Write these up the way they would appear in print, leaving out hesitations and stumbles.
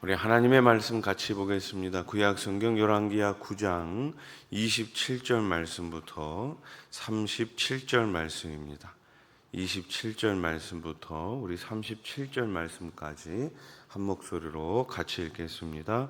우리 하나님의 말씀 같이 보겠습니다. 구약 성경 열왕기하 9장 27절 말씀부터 37절 말씀입니다. 27절 말씀부터 우리 37절 말씀까지 한 목소리로 같이 읽겠습니다.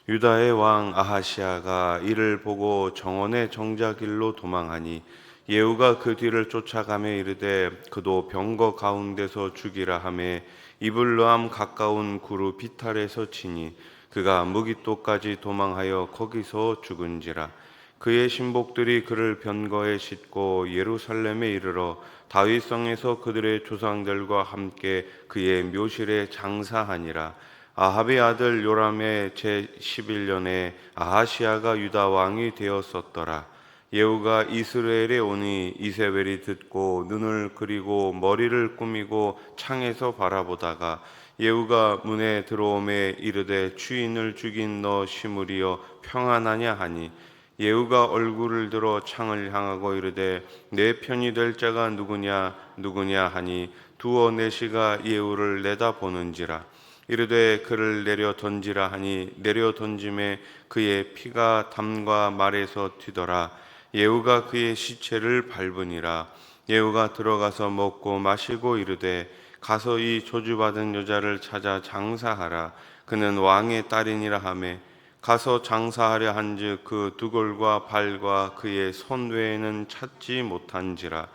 유다의 왕 아하시아가 이를 보고 정원의 정자길로 도망하니 예후가 그 뒤를 쫓아가며 이르되 그도 병거 가운데서 죽이라 하며 이블르함 가까운 구루 비탈에서 치니 그가 무깃도까지 도망하여 거기서 죽은지라. 그의 신복들이 그를 변거에 싣고 예루살렘에 이르러 다윗성에서 그들의 조상들과 함께 그의 묘실에 장사하니라. 아합의 아들 요람의 제11년에 아하시아가 유다 왕이 되었었더라. 예후가 이스라엘에 오니 이세벨이 듣고 눈을 그리고 머리를 꾸미고 창에서 바라보다가 예후가 문에 들어오매 이르되 주인을 죽인 너 시므리여 평안하냐 하니 예후가 얼굴을 들어 창을 향하고 이르되 내 편이 될 자가 누구냐 하니 두어 내시가 예후를 내다보는지라. 이르되 그를 내려 던지라 하니 내려 던짐에 그의 피가 담과 말에서 튀더라. 예후가 그의 시체를 밟으니라. 예후가 들어가서 먹고 마시고 이르되 가서 이 저주받은 여자를 찾아 장사하라. 그는 왕의 딸이니라 하매 가서 장사하려 한즉 그 두골과 발과 그의 손 외에는 찾지 못한지라.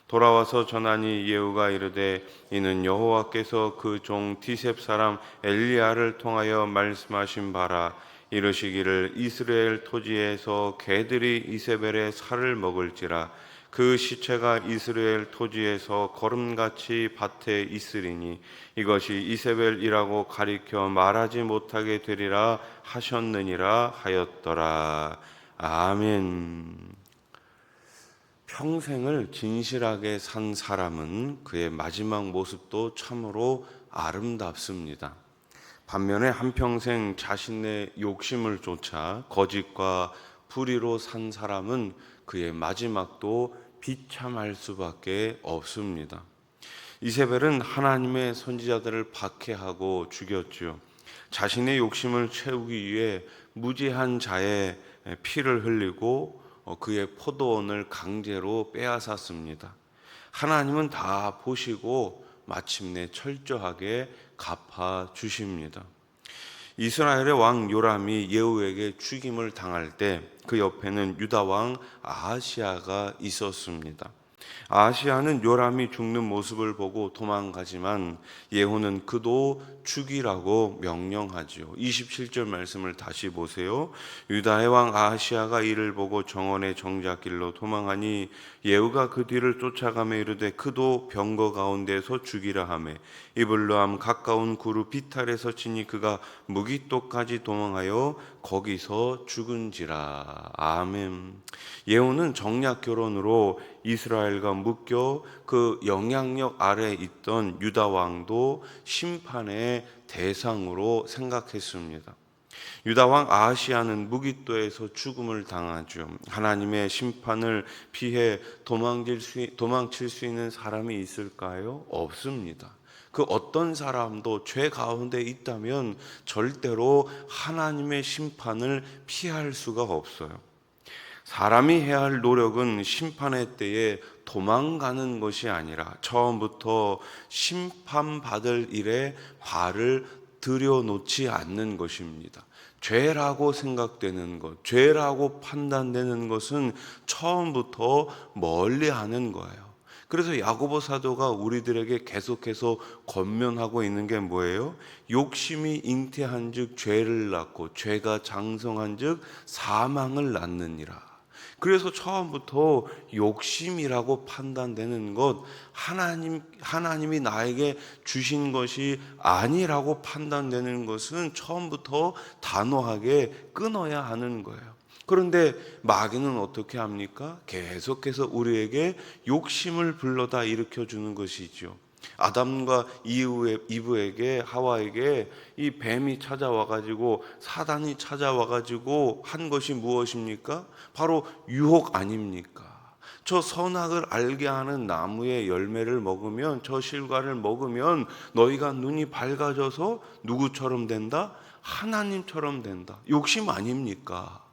돌아와서 전하니 예후가 이르되 이는 여호와께서 그 종 디셉 사람 엘리야를 통하여 말씀하신 바라. 이르시기를 이스라엘 토지에서 개들이 이세벨의 살을 먹을지라. 그 시체가 이스라엘 토지에서 거름같이 밭에 있으리니 이것이 이세벨이라고 가리켜 말하지 못하게 되리라 하셨느니라 하였더라. 아멘. 평생을 진실하게 산 사람은 그의 마지막 모습도 참으로 아름답습니다. 반면에 한평생 자신의 욕심을 쫓아 거짓과 불의로 산 사람은 그의 마지막도 비참할 수밖에 없습니다. 이세벨은 하나님의 선지자들을 박해하고 죽였죠. 자신의 욕심을 채우기 위해 무지한 자의 피를 흘리고 그의 포도원을 강제로 빼앗았습니다. 하나님은 다 보시고 마침내 철저하게 갚아 주십니다. 이스라엘의 왕 요람이 예후에게 죽임을 당할 때 그 옆에는 유다 왕 아하시아가 있었습니다. 아하시아는 요람이 죽는 모습을 보고 도망가지만 예후는 그도 죽이라고 명령하죠. 27절 말씀을 다시 보세요. 유다의 왕 아하시아가 이를 보고 정원의 정자길로 도망하니 예후가 그 뒤를 쫓아가며 이르되 그도 병거 가운데서 죽이라 하매 이블르함 가까운 구루 비탈에서 치니 그가 무깃도까지 도망하여 거기서 죽은지라. 아멘. 예후는 정략 결혼으로 이스라엘과 묶여 그 영향력 아래에 있던 유다 왕도 심판의 대상으로 생각했습니다. 유다 왕 아하시아는 무깃도에서 죽음을 당하죠. 하나님의 심판을 피해 도망칠 수 있는 사람이 있을까요? 없습니다. 그 어떤 사람도 죄 가운데 있다면 절대로 하나님의 심판을 피할 수가 없어요. 사람이 해야 할 노력은 심판의 때에 도망가는 것이 아니라 처음부터 심판받을 일에 발을 들여놓지 않는 것입니다. 죄라고 생각되는 것, 죄라고 판단되는 것은 처음부터 멀리하는 거예요. 그래서 야고보 사도가 우리들에게 계속해서 권면하고 있는 게 뭐예요? 욕심이 잉태한즉 죄를 낳고 죄가 장성한즉 사망을 낳느니라. 그래서 처음부터 욕심이라고 판단되는 것, 하나님이 나에게 주신 것이 아니라고 판단되는 것은 처음부터 단호하게 끊어야 하는 거예요. 그런데 마귀는 어떻게 합니까? 계속해서 우리에게 욕심을 불러다 일으켜주는 것이죠. 아담과 이브에게, 하와에게 이 뱀이 찾아와가지고, 사단이 찾아와가지고 한 것이 무엇입니까? 바로 유혹 아닙니까? 저 선악을 알게 하는 나무의 열매를 먹으면, 저 실과를 먹으면 너희가 눈이 밝아져서 누구처럼 된다? 하나님처럼 된다. 욕심 아닙니까?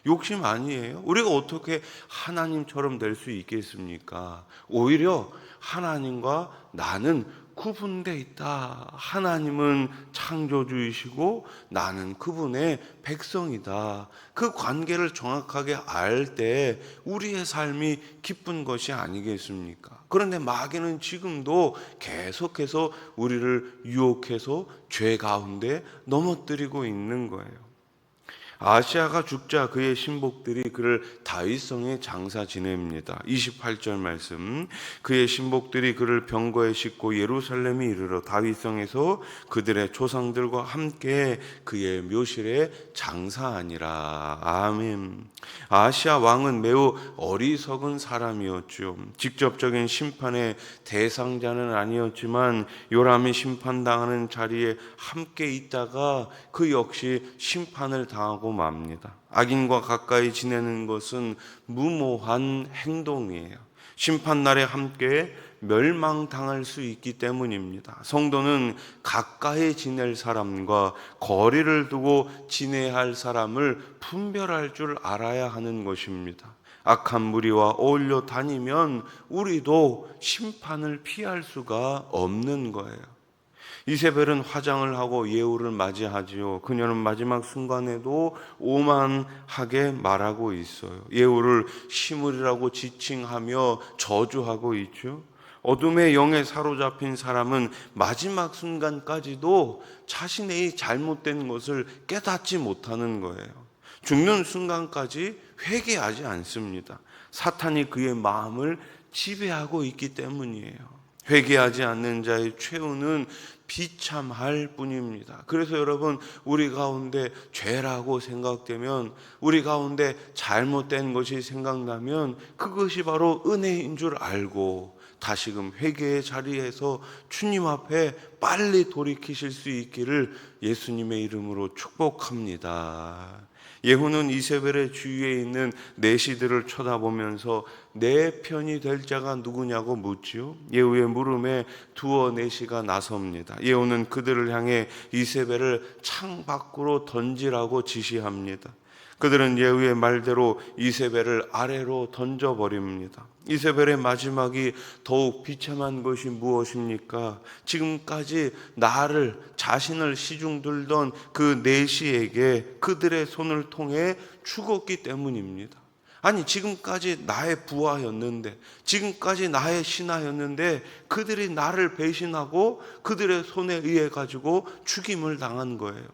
욕심 아니에요? 우리가 어떻게 하나님처럼 될 수 있겠습니까? 오히려 하나님과 나는 구분되어 있다. 하나님은 창조주이시고 나는 그분의 백성이다. 그 관계를 정확하게 알 때 우리의 삶이 기쁜 것이 아니겠습니까? 그런데 마귀는 지금도 계속해서 우리를 유혹해서 죄 가운데 넘어뜨리고 있는 거예요. 아시아가 죽자 그의 신복들이 그를 다윗성에 장사 지냅니다. 28절 말씀. 그의 신복들이 그를 병거에 싣고 예루살렘에 이르러 다윗성에서 그들의 조상들과 함께 그의 묘실에 장사하니라. 아멘. 아시아 왕은 매우 어리석은 사람이었죠. 직접적인 심판의 대상자는 아니었지만 요람이 심판당하는 자리에 함께 있다가 그 역시 심판을 당하고 맙니다. 악인과 가까이 지내는 것은 무모한 행동이에요. 심판날에 함께 멸망당할 수 있기 때문입니다. 성도는 가까이 지낼 사람과 거리를 두고 지내야 할 사람을 분별할 줄 알아야 하는 것입니다. 악한 무리와 어울려 다니면 우리도 심판을 피할 수가 없는 거예요. 이세벨은 화장을 하고 예후를 맞이하지요. 그녀는 마지막 순간에도 오만하게 말하고 있어요. 예후를 시물이라고 지칭하며 저주하고 있죠. 어둠의 영에 사로잡힌 사람은 마지막 순간까지도 자신의 잘못된 것을 깨닫지 못하는 거예요. 죽는 순간까지 회개하지 않습니다. 사탄이 그의 마음을 지배하고 있기 때문이에요. 회개하지 않는 자의 최후는 비참할 뿐입니다. 그래서 여러분, 우리 가운데 죄라고 생각되면, 우리 가운데 잘못된 것이 생각나면 그것이 바로 은혜인 줄 알고 다시금 회개의 자리에서 주님 앞에 빨리 돌이키실 수 있기를 예수님의 이름으로 축복합니다. 예후는 이세벨의 주위에 있는 내시들을 쳐다보면서 내 편이 될 자가 누구냐고 묻지요. 예후의 물음에 두어 내시가 나섭니다. 예후는 그들을 향해 이세벨을 창 밖으로 던지라고 지시합니다. 그들은 예후의 말대로 이세벨을 아래로 던져버립니다. 이세벨의 마지막이 더욱 비참한 것이 무엇입니까? 지금까지 자신을 시중 들던 그 내시에게 그들의 손을 통해 죽었기 때문입니다. 아니, 지금까지 나의 부하였는데, 지금까지 나의 신하였는데 그들이 나를 배신하고 그들의 손에 의해 가지고 죽임을 당한 거예요.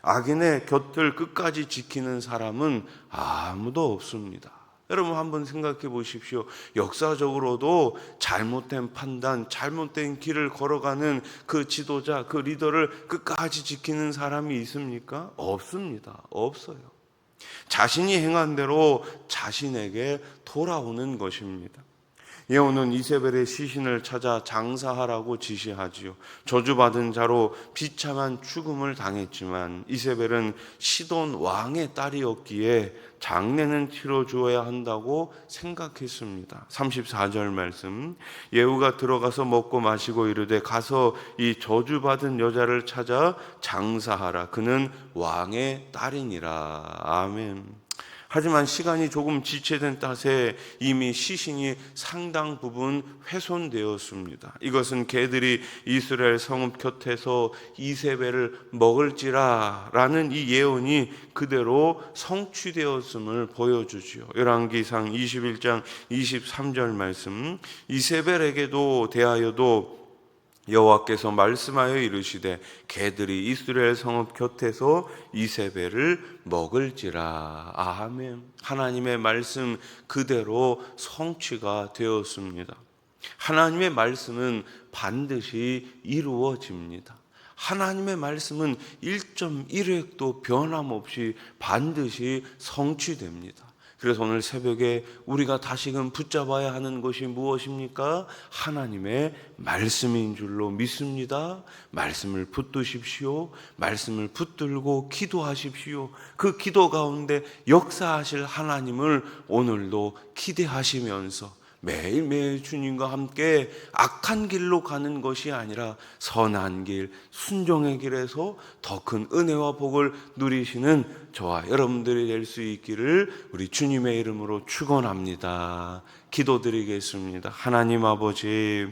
악인의 곁을 끝까지 지키는 사람은 아무도 없습니다. 여러분, 한번 생각해 보십시오. 역사적으로도 잘못된 판단, 잘못된 길을 걸어가는 그 지도자, 그 리더를 끝까지 지키는 사람이 있습니까? 없습니다. 없어요. 자신이 행한 대로 자신에게 돌아오는 것입니다. 예후는 이세벨의 시신을 찾아 장사하라고 지시하지요. 저주받은 자로 비참한 죽음을 당했지만 이세벨은 시돈 왕의 딸이었기에 장례는 치러주어야 한다고 생각했습니다. 34절 말씀. 예후가 들어가서 먹고 마시고 이르되 가서 이 저주받은 여자를 찾아 장사하라. 그는 왕의 딸이니라. 아멘. 하지만 시간이 조금 지체된 탓에 이미 시신이 상당 부분 훼손되었습니다. 이것은 개들이 이스라엘 성읍 곁에서 이세벨을 먹을지라 라는 이 예언이 그대로 성취되었음을 보여주지요. 열왕기상 21장 23절 말씀. 이세벨에게도 대하여도 여호와께서 말씀하여 이르시되 개들이 이스라엘 성읍 곁에서 이세벨을 먹을지라. 아멘. 하나님의 말씀 그대로 성취가 되었습니다. 하나님의 말씀은 반드시 이루어집니다. 하나님의 말씀은 1.1획도 변함없이 반드시 성취됩니다. 그래서 오늘 새벽에 우리가 다시금 붙잡아야 하는 것이 무엇입니까? 하나님의 말씀인 줄로 믿습니다. 말씀을 붙드십시오. 말씀을 붙들고 기도하십시오. 그 기도 가운데 역사하실 하나님을 오늘도 기대하시면서 매일매일 주님과 함께 악한 길로 가는 것이 아니라 선한 길, 순종의 길에서 더 큰 은혜와 복을 누리시는 저와 여러분들이 될 수 있기를 우리 주님의 이름으로 축원합니다. 기도드리겠습니다. 하나님 아버지,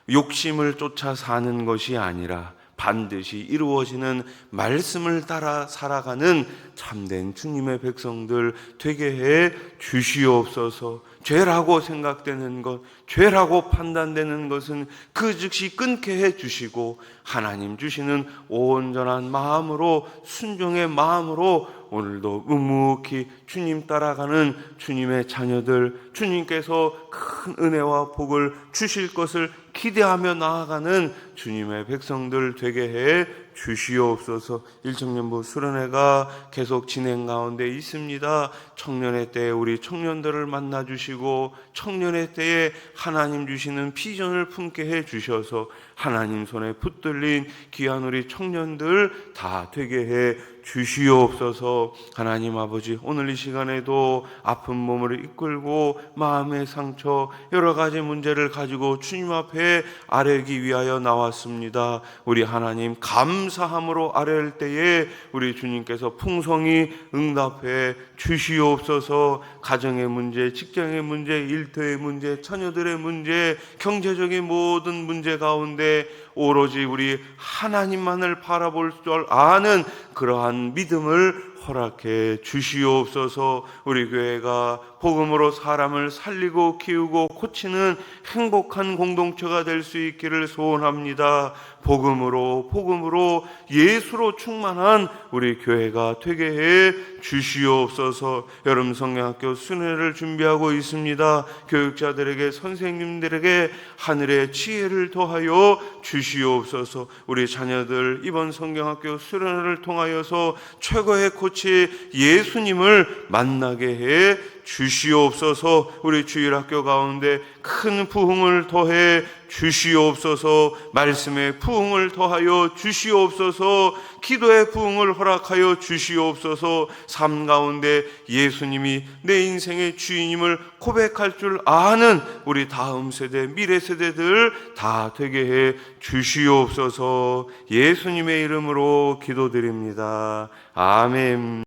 욕심을 쫓아 사는 것이 아니라 반드시 이루어지는 말씀을 따라 살아가는 참된 주님의 백성들 되게 해 주시옵소서. 죄라고 생각되는 것, 죄라고 판단되는 것은 그 즉시 끊게 해 주시고 하나님 주시는 온전한 마음으로, 순종의 마음으로 오늘도 묵묵히 주님 따라가는 주님의 자녀들, 주님께서 큰 은혜와 복을 주실 것을 기대하며 나아가는 주님의 백성들 되게 해 주시옵소서. 일청년부 수련회가 계속 진행 가운데 있습니다. 청년의 때에 우리 청년들을 만나 주시고 청년의 때에 하나님 주시는 비전을 품게 해 주셔서 하나님 손에 붙들린 귀한 우리 청년들 다 되게 해 주시옵소서. 하나님 아버지, 오늘 이 시간에도 아픈 몸을 이끌고 마음의 상처, 여러 가지 문제를 가지고 주님 앞에 아뢰기 위하여 나왔습니다. 우리 하나님 감사함으로 아뢰을 때에 우리 주님께서 풍성히 응답해 주시옵소서. 가정의 문제, 직장의 문제, 일터의 문제, 자녀들의 문제, 경제적인 모든 문제 가운데 오로지 우리 하나님만을 바라볼 줄 아는 그러한 믿음을 허락해 주시옵소서. 우리 교회가 복음으로 사람을 살리고 키우고 고치는 행복한 공동체가 될 수 있기를 소원합니다. 복음으로 예수로 충만한 우리 교회가 되게 해 주시옵소서. 여름 성경학교 수련회를 준비하고 있습니다. 교육자들에게, 선생님들에게 하늘의 지혜를 더하여 주시옵소서. 우리 자녀들 이번 성경학교 수련회를 통하여서 최고의 코치 예수님을 만나게 해 주시옵소서. 우리 주일학교 가운데 큰 부흥을 더해 주시옵소서. 말씀의 부흥을 더하여 주시옵소서. 기도의 부흥을 허락하여 주시옵소서. 삶 가운데 예수님이 내 인생의 주인임을 고백할 줄 아는 우리 다음 세대, 미래 세대들 다 되게 해 주시옵소서. 예수님의 이름으로 기도드립니다. 아멘.